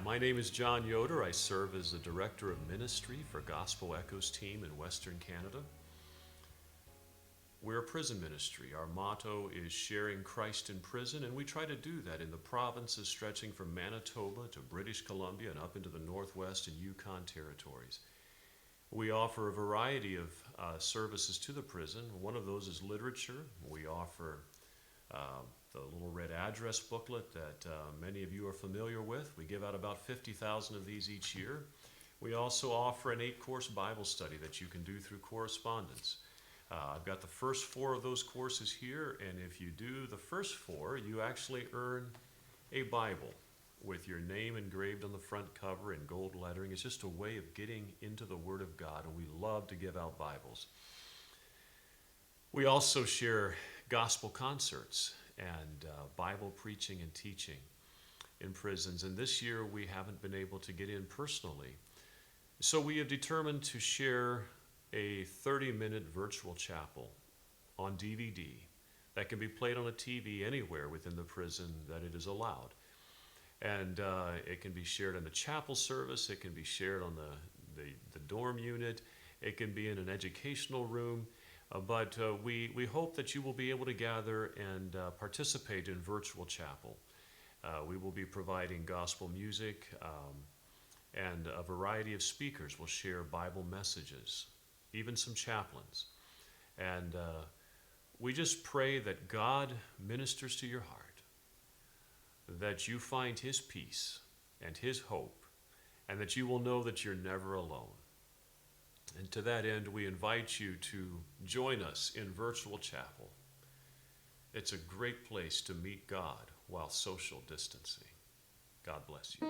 my name is John Yoder. I serve as the Director of Ministry for Gospel Echoes team in Western Canada. We're a prison ministry. Our motto is sharing Christ in prison, and we try to do that in the provinces stretching from Manitoba to British Columbia and up into the Northwest and Yukon territories. We offer a variety of services to the prison. One of those is literature. We offer the little red address booklet that many of you are familiar with. We give out about 50,000 of these each year. We also offer an 8-course Bible study that you can do through correspondence. I've got the first 4 of those courses here, and if you do the first 4, you actually earn a Bible with your name engraved on the front cover in gold lettering. It's just a way of getting into the Word of God, and we love to give out Bibles. We also share gospel concerts and Bible preaching and teaching in prisons, and this year we haven't been able to get in personally. So we have determined to share a 30-minute virtual chapel on DVD that can be played on a TV anywhere within the prison that it is allowed. And it can be shared in the chapel service, it can be shared on the dorm unit, it can be in an educational room, but we hope that you will be able to gather and participate in virtual chapel. We will be providing gospel music, and a variety of speakers will share Bible messages, even some chaplains. And we just pray that God ministers to your heart, that you find His peace and His hope, and that you will know that you're never alone. And to that end, we invite you to join us in virtual chapel. It's a great place to meet God while social distancing. God bless you.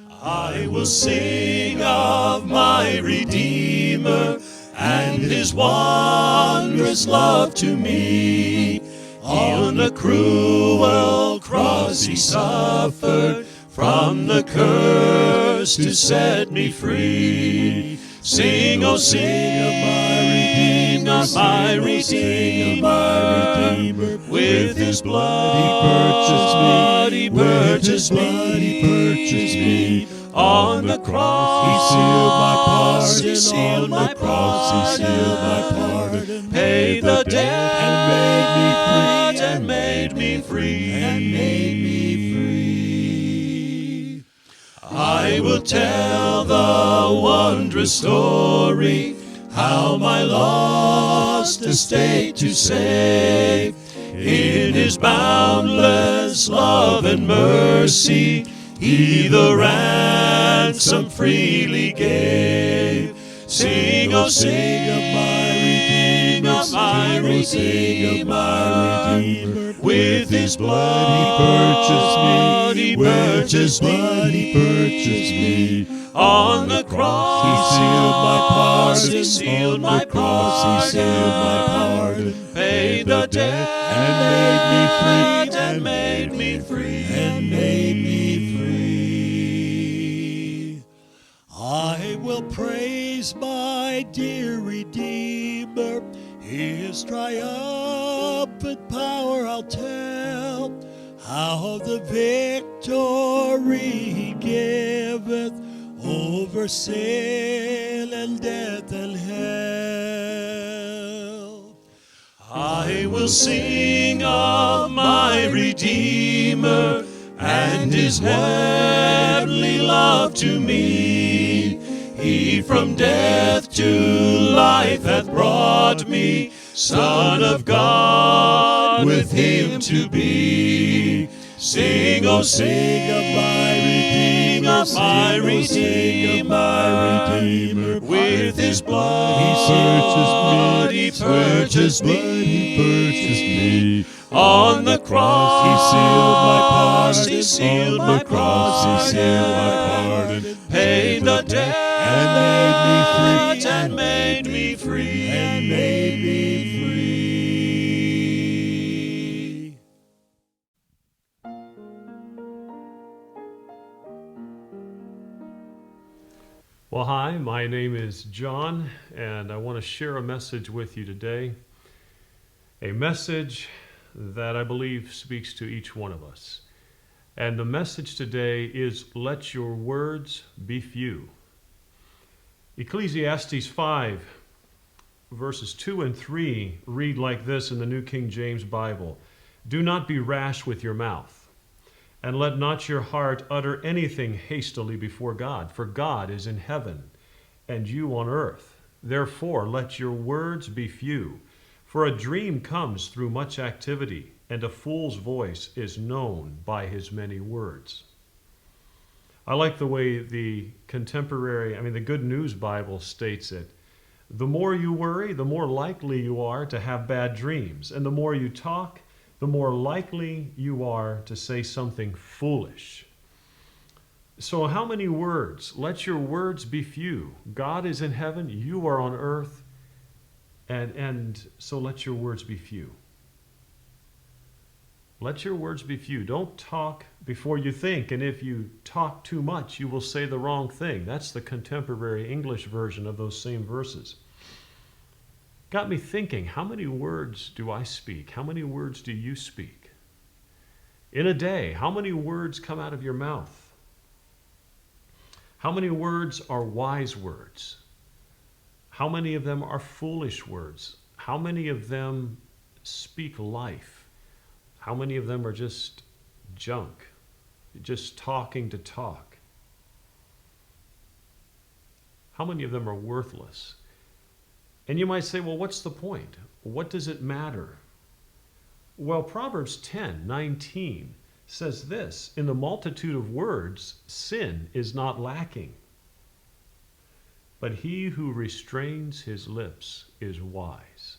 I will sing of my Redeemer and His wondrous love to me. On the cruel cross He suffered, from the curse to set me free. Sing, oh sing of my Redeemer, with His blood He purchased me. On the cross He sealed my pardon, paid the debt and made me free. I will tell the wondrous story, how my lost estate to save. In His boundless love and mercy, He the ransom freely gave. Sing, oh sing of my Redeemer, with His blood He purchased me. On the cross He sealed my pardon, paid the debt and made me free. I will praise my dear Redeemer, His triumphant power I'll tell, how the victory He giveth over sin and death and hell. I will sing of my Redeemer and His heavenly love to me. He from death to life hath brought me, Son of God, with Him to be. Sing, oh sing of my Redeemer, with His blood He purchased me. On the cross He sealed my pardon, paid the debt and made me free. Well, hi, my name is John, and I want to share a message with you today. A message that I believe speaks to each one of us. And the message today is, let your words be few. Ecclesiastes 5, verses 2 and 3 read like this in the New King James Bible. Do not be rash with your mouth, and let not your heart utter anything hastily before God, for God is in heaven, and you on earth. Therefore, let your words be few. For a dream comes through much activity, and a fool's voice is known by his many words. I like the way the the Good News Bible states it. The more you worry, the more likely you are to have bad dreams. And the more you talk, the more likely you are to say something foolish. So how many words? Let your words be few. God is in heaven, you are on earth, and so let your words be few. Let your words be few. Don't talk before you think, and if you talk too much, you will say the wrong thing. That's the contemporary English version of those same verses. Got me thinking, how many words do I speak? How many words do you speak? In a day, how many words come out of your mouth? How many words are wise words? How many of them are foolish words? How many of them speak life? How many of them are just junk, just talking to talk? How many of them are worthless? And you might say, well, what's the point? What does it matter? Well, Proverbs 10:19 says this, in the multitude of words, sin is not lacking. But he who restrains his lips is wise.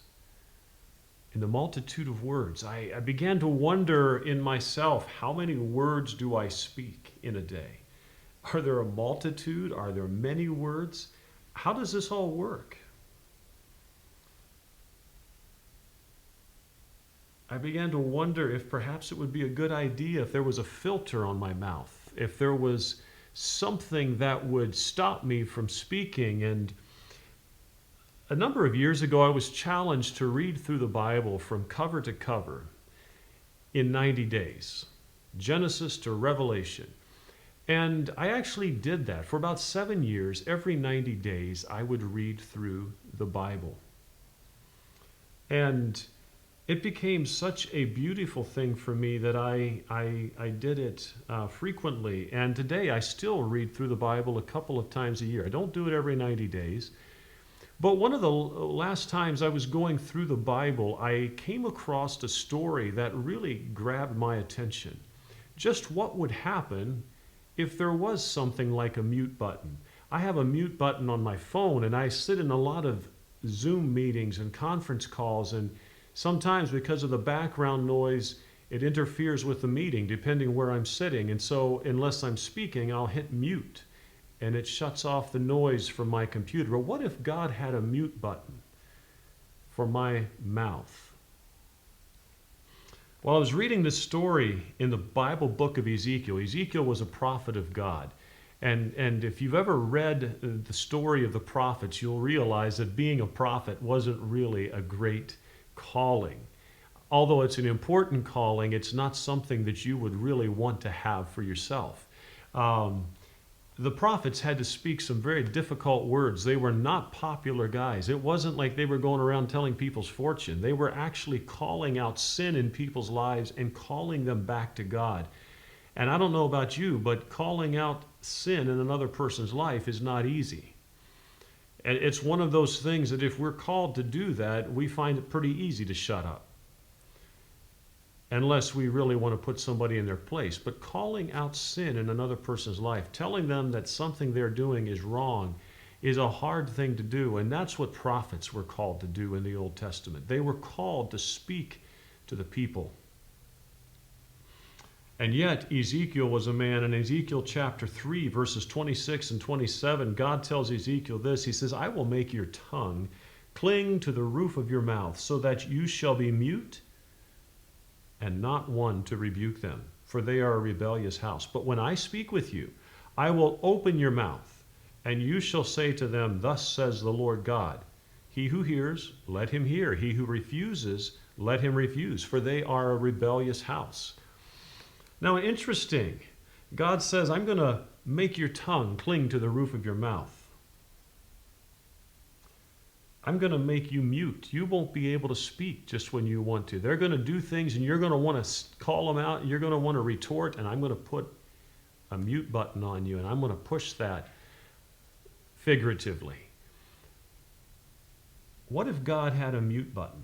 In the multitude of words, I began to wonder in myself, how many words do I speak in a day? Are there a multitude? Are there many words? How does this all work? I began to wonder if perhaps it would be a good idea if there was a filter on my mouth, if there was something that would stop me from speaking. And a number of years ago, I was challenged to read through the Bible from cover to cover in 90 days, Genesis to Revelation. And I actually did that. For about 7 years, every 90 days, I would read through the Bible. And it became such a beautiful thing for me that I did it frequently. And today I still read through the Bible a couple of times a year. I don't do it every 90 days. But one of the last times I was going through the Bible, I came across a story that really grabbed my attention. Just what would happen if there was something like a mute button. I have a mute button on my phone, and I sit in a lot of Zoom meetings and conference calls, and sometimes because of the background noise, it interferes with the meeting depending where I'm sitting. And so unless I'm speaking, I'll hit mute and it shuts off the noise from my computer. But what if God had a mute button for my mouth? Well, I was reading this story in the Bible book of Ezekiel. Ezekiel was a prophet of God. And if you've ever read the story of the prophets, you'll realize that being a prophet wasn't really a great calling. Although it's an important calling, it's not something that you would really want to have for yourself. The prophets had to speak some very difficult words. They were not popular guys. It wasn't like they were going around telling people's fortune. They were actually calling out sin in people's lives and calling them back to God. And I don't know about you, but calling out sin in another person's life is not easy. And it's one of those things that if we're called to do that, we find it pretty easy to shut up. Unless we really want to put somebody in their place. But calling out sin in another person's life, telling them that something they're doing is wrong, is a hard thing to do. And that's what prophets were called to do in the Old Testament. They were called to speak to the people. And yet, Ezekiel was a man. In Ezekiel chapter 3, verses 26 and 27, God tells Ezekiel this. He says, I will make your tongue cling to the roof of your mouth, so that you shall be mute and not one to rebuke them, for they are a rebellious house. But when I speak with you, I will open your mouth, and you shall say to them, Thus says the Lord God. He who hears, let him hear. He who refuses, let him refuse, for they are a rebellious house. Now, interesting. God says, I'm going to make your tongue cling to the roof of your mouth. I'm going to make you mute. You won't be able to speak just when you want to. They're going to do things and you're going to want to call them out. You're going to want to retort, and I'm going to put a mute button on you, and I'm going to push that figuratively. What if God had a mute button?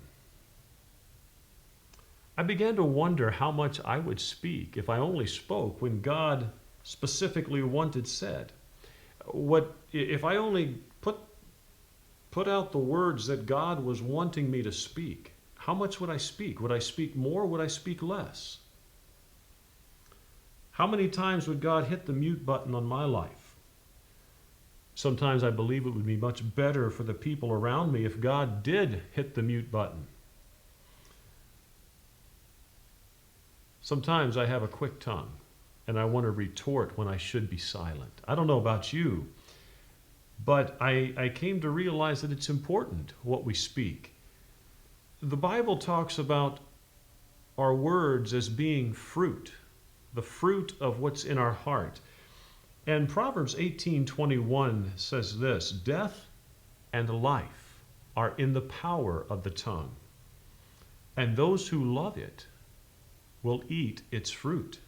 I began to wonder how much I would speak if I only spoke when God specifically wanted said. What if I only put out the words that God was wanting me to speak? How much would I speak? Would I speak more? Would I speak less? How many times would God hit the mute button on my life? Sometimes I believe it would be much better for the people around me if God did hit the mute button. Sometimes I have a quick tongue, and I want to retort when I should be silent. I don't know about you, but I came to realize that it's important what we speak. The Bible talks about our words as being fruit, the fruit of what's in our heart. And Proverbs 18:21 says this, death and life are in the power of the tongue, and those who love it will eat its fruit.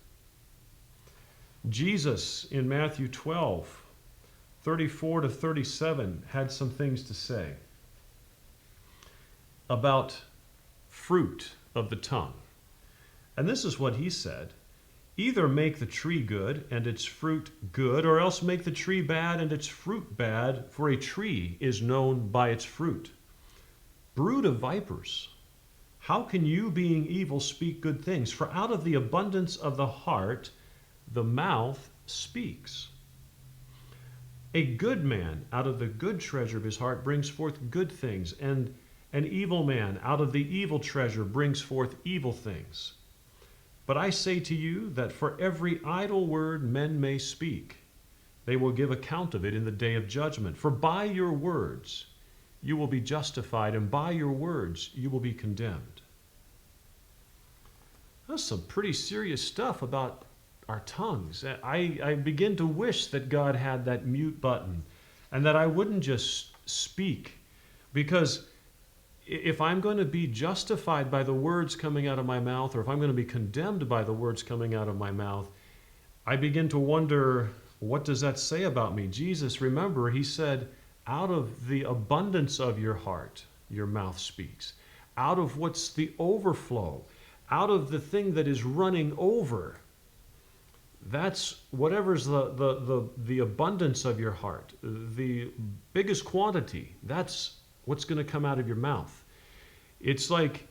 Jesus in Matthew 12:34-37 had some things to say about fruit of the tongue. And this is what he said, either make the tree good and its fruit good, or else make the tree bad and its fruit bad, for a tree is known by its fruit. Brood of vipers, how can you, being evil, speak good things? For out of the abundance of the heart, the mouth speaks. A good man out of the good treasure of his heart brings forth good things, and an evil man out of the evil treasure brings forth evil things. But I say to you that for every idle word men may speak, they will give account of it in the day of judgment. For by your words you will be justified, and by your words you will be condemned. That's some pretty serious stuff about our tongues. I begin to wish that God had that mute button and that I wouldn't just speak, because if I'm going to be justified by the words coming out of my mouth, or if I'm going to be condemned by the words coming out of my mouth, I begin to wonder, what does that say about me? Jesus, remember, he said, out of the abundance of your heart, your mouth speaks. Out of what's the overflow, out of the thing that is running over, that's whatever's the abundance of your heart, the biggest quantity, that's what's going to come out of your mouth. It's like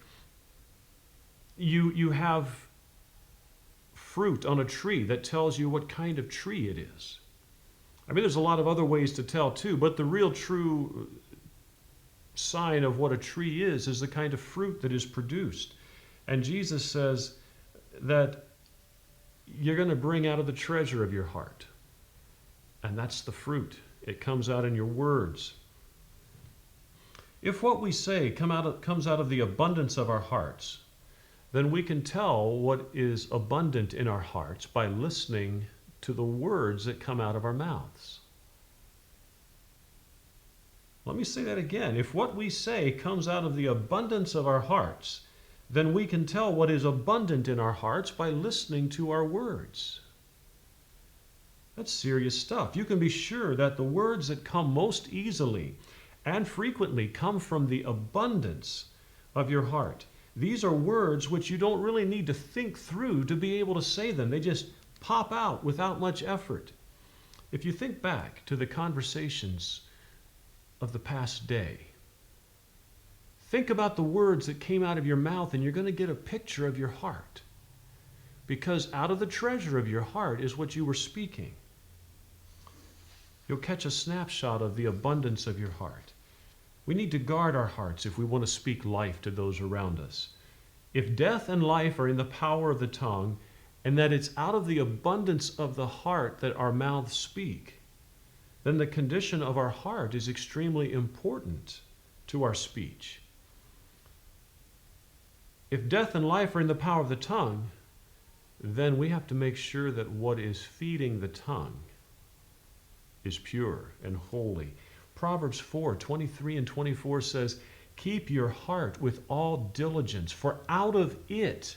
you have fruit on a tree that tells you what kind of tree it is. I mean, there's a lot of other ways to tell too, but the real true sign of what a tree is the kind of fruit that is produced. And Jesus says that you're going to bring out of the treasure of your heart. And that's the fruit. It comes out in your words. If what we say comes out of the abundance of our hearts, then we can tell what is abundant in our hearts by listening to the words that come out of our mouths. Let me say that again. If what we say comes out of the abundance of our hearts, then we can tell what is abundant in our hearts by listening to our words. That's serious stuff. You can be sure that the words that come most easily and frequently come from the abundance of your heart. These are words which you don't really need to think through to be able to say them. They just pop out without much effort. If you think back to the conversations of the past day, think about the words that came out of your mouth, and you're going to get a picture of your heart. Because out of the treasure of your heart is what you were speaking. You'll catch a snapshot of the abundance of your heart. We need to guard our hearts if we want to speak life to those around us. If death and life are in the power of the tongue, and that it's out of the abundance of the heart that our mouths speak, then the condition of our heart is extremely important to our speech. if death and life are in the power of the tongue, then we have to make sure that what is feeding the tongue is pure and holy. Proverbs 4:23 and 24 says, keep your heart with all diligence, for out of it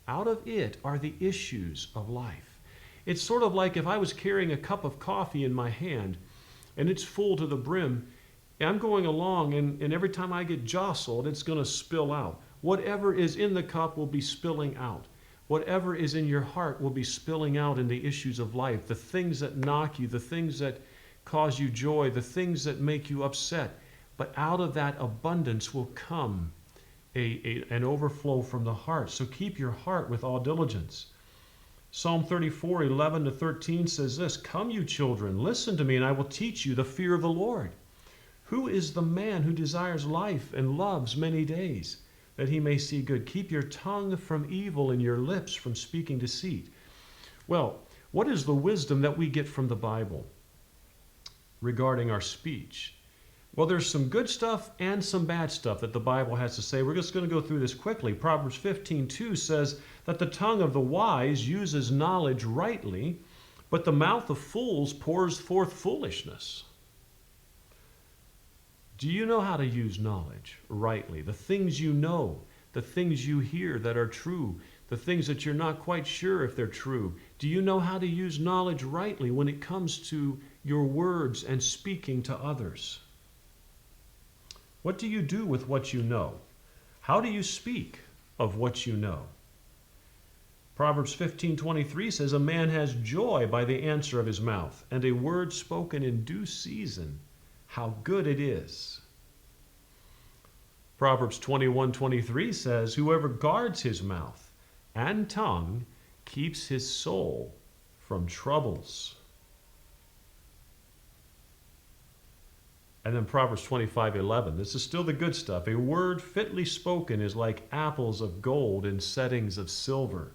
are the issues of life. It's sort of like if I was carrying a cup of coffee in my hand and it's full to the brim, I'm going along and every time I get jostled, it's going to spill out. Whatever is in the cup will be spilling out. Whatever is in your heart will be spilling out in the issues of life, the things that knock you, the things that cause you joy, the things that make you upset. But out of that abundance will come an overflow from the heart. So keep your heart with all diligence. Psalm 34:11-13 says this, come, you children, listen to me, and I will teach you the fear of the Lord. Who is the man who desires life and loves many days, that he may see good? Keep your tongue from evil and your lips from speaking deceit. Well, what is the wisdom that we get from the Bible regarding our speech? Well, there's some good stuff and some bad stuff that the Bible has to say. We're just going to go through this quickly. Proverbs 15:2 says that the tongue of the wise uses knowledge rightly, but the mouth of fools pours forth foolishness. Do you know how to use knowledge rightly? The things you know, the things you hear that are true, the things that you're not quite sure if they're true. Do you know how to use knowledge rightly when it comes to your words and speaking to others? What do you do with what you know? How do you speak of what you know? Proverbs 15:23 says, a man has joy by the answer of his mouth, and a word spoken in due season, how good it is. Proverbs 21:23 says, whoever guards his mouth and tongue keeps his soul from troubles. And then Proverbs 25:11, this is still the good stuff. A word fitly spoken is like apples of gold in settings of silver.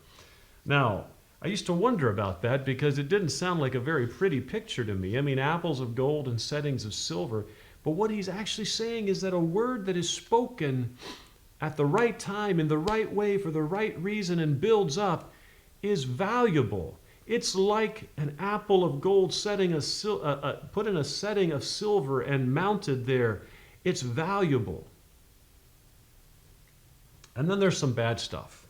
Now, I used to wonder about that because it didn't sound like a very pretty picture to me. I mean, apples of gold in settings of silver. But what he's actually saying is that a word that is spoken at the right time, in the right way, for the right reason, and builds up, is valuable. It's like an apple of gold put in a setting of silver and mounted there. It's valuable. And then there's some bad stuff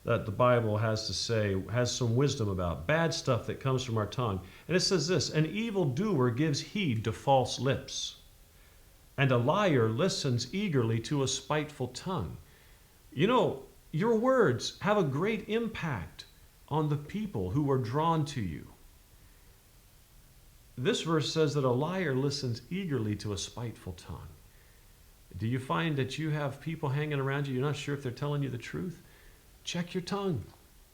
that the Bible has to say, has some wisdom about. Bad stuff that comes from our tongue. And it says this, an evildoer gives heed to false lips, and a liar listens eagerly to a spiteful tongue. You know, your words have a great impact on the people who are drawn to you. This verse says that a liar listens eagerly to a spiteful tongue. Do you find that you have people hanging around you, you're not sure if they're telling you the truth? Check your tongue.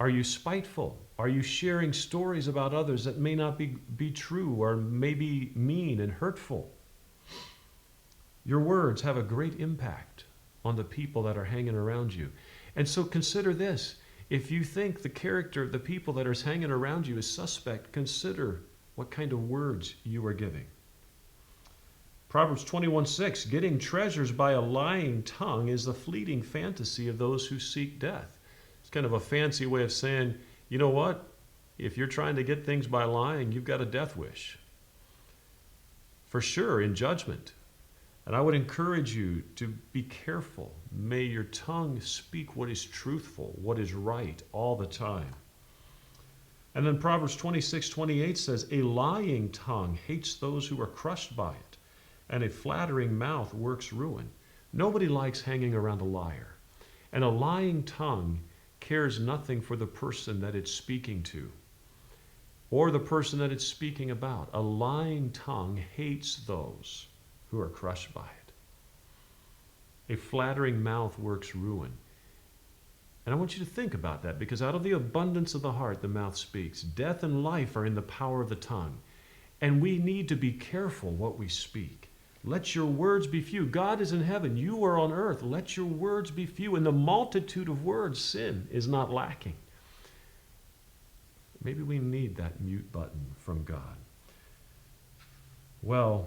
Are you spiteful? Are you sharing stories about others that may not be true or may be mean and hurtful? Your words have a great impact on the people that are hanging around you. And so consider this. If you think the character of the people that are hanging around you is suspect, consider what kind of words you are giving. Proverbs 21:6, getting treasures by a lying tongue is the fleeting fantasy of those who seek death. It's kind of a fancy way of saying, you know what? If you're trying to get things by lying, you've got a death wish. For sure, in judgment. And I would encourage you to be careful. May your tongue speak what is truthful, what is right all the time. And then Proverbs 26:28 says, a lying tongue hates those who are crushed by it, and a flattering mouth works ruin. Nobody likes hanging around a liar. And a lying tongue cares nothing for the person that it's speaking to or the person that it's speaking about. A lying tongue hates those who are crushed by it. A flattering mouth works ruin. And I want you to think about that, because out of the abundance of the heart, the mouth speaks. Death and life are in the power of the tongue. And we need to be careful what we speak. Let your words be few. God is in heaven. You are on earth. Let your words be few. In the multitude of words, sin is not lacking. Maybe we need that mute button from God. Well,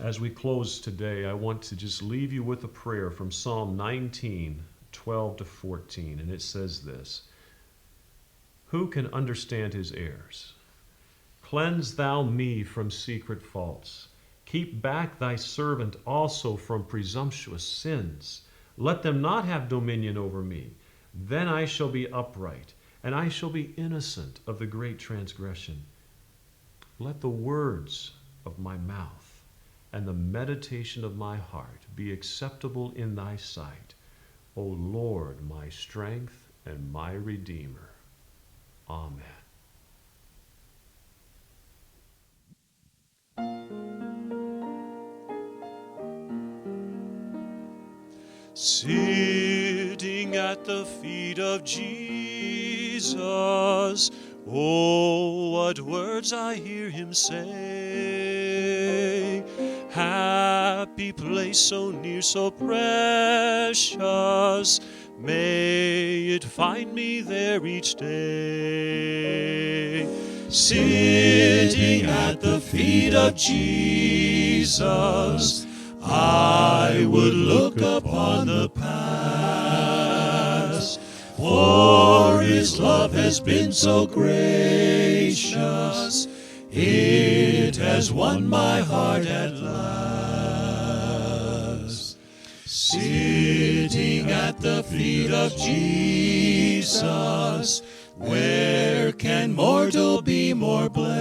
as we close today, I want to just leave you with a prayer from Psalm 19, 12 to 14, and it says this: Who can understand his errors? Cleanse thou me from secret faults. Keep back thy servant also from presumptuous sins. Let them not have dominion over me. Then I shall be upright, and I shall be innocent of the great transgression. Let the words of my mouth and the meditation of my heart be acceptable in thy sight, O Lord, my strength and my Redeemer. Amen. Sitting at the feet of Jesus, oh, what words I hear him say. Happy place, so near, so precious, may it find me there each day. Sitting at the feet of Jesus, I would look upon the past, for his love has been so gracious, it has won my heart at last. Sitting at the feet of Jesus, where can mortal be more blessed?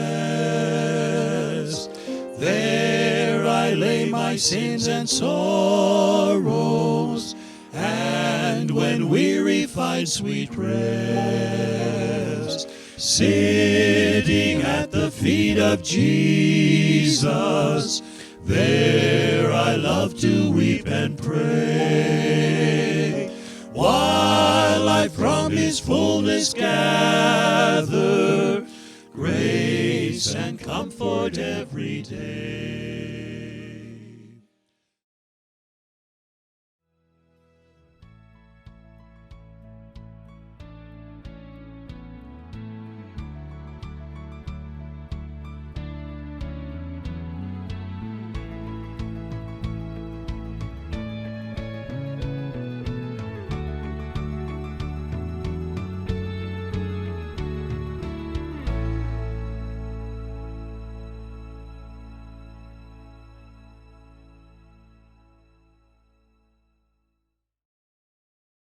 There I lay my sins and sorrows, and when weary find sweet rest. Sitting at the feet of Jesus, there I love to weep and pray, while I from his fullness gather grace and comfort every day.